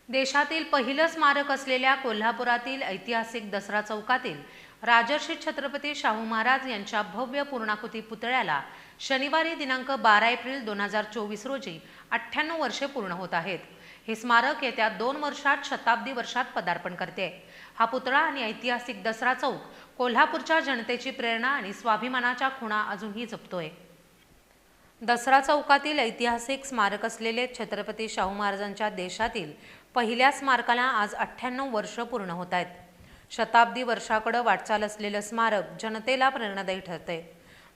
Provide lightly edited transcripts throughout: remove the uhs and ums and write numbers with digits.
देशातील पहिलं स्मारक असलेल्या कोल्हापुरातील ऐतिहासिक दसरा चौकातील राजर्षी छत्रपती शाहू महाराज यांच्या भव्य पूर्णाकृती पुतळ्याला शनिवारी दिनांक 12 एप्रिल 2024 रोजी 98 वर्षे पूर्ण होत आहेत। हे स्मारक येत्या 2 वर्षात शताब्दी वर्षात पदार्पण करते। हा पुतळा आणि ऐतिहासिक दसरा चौक कोल्हापूरच्या जनतेची प्रेरणा आणि स्वाभिमानाच्या खुणा अजूनही जपतोय। दसरा चौकातील ऐतिहासिक स्मारक असलेले छत्रपती शाहू महाराजांच्या देशातील पहिल्या स्मारकाला आज 98 वर्ष पूर्ण होत आहेत। शताब्दी वर्षाकडे वाटचाल असलेले स्मारक जनतेला प्रेरणादायी ठरते।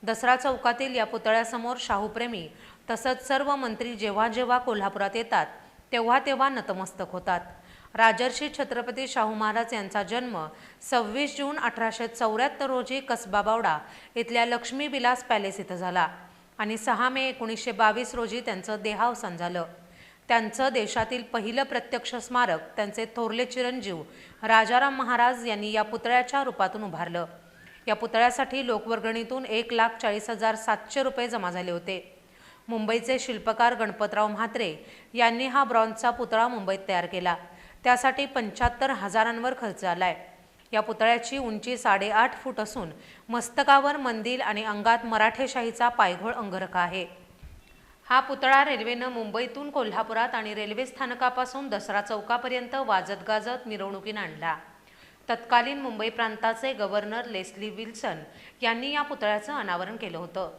दसरा चौकातील या पुतळ्यासमोर शाहूप्रेमी तसंच सर्व मंत्री जेव्हा जेव्हा कोल्हापुरात येतात तेव्हा तेव्हा नतमस्तक होतात। राजर्षी छत्रपती शाहू महाराज यांचा जन्म 26 जून 1874 रोजी कसबा बावडा इथल्या लक्ष्मी विलास पॅलेस इथं झाला आणि 6 मे 1922 रोजी त्यांचं देहावसान झालं। त्यांचं देशातील पहिलं प्रत्यक्ष स्मारक त्यांचे थोरले चिरंजीव राजाराम महाराज यांनी या पुतळ्याच्या रूपातून उभारलं। या पुतळ्यासाठी लोकवर्गणीतून 1,40,700 रुपये जमा झाले होते। मुंबईचे शिल्पकार गणपतराव म्हात्रे यांनी हा ब्रॉन्झचा पुतळा मुंबईत तयार केला। त्यासाठी 75,000 खर्च आलाय। या पुतळ्याची उंची 8.5 फूट असून मस्तकावर मंदिर आणि अंगात मराठेशाहीचा पायघोळ अंगरखा आहे। हा पुतळा रेल्वेनं मुंबईतून कोल्हापुरात आणि रेल्वे स्थानकापासून दसरा चौकापर्यंत वाजत गाजत मिरवणुकीनं आणला। तत्कालीन मुंबई प्रांताचे गव्हर्नर लेस्ली विल्सन यांनी या पुतळ्याचं अनावरण केलं होतं।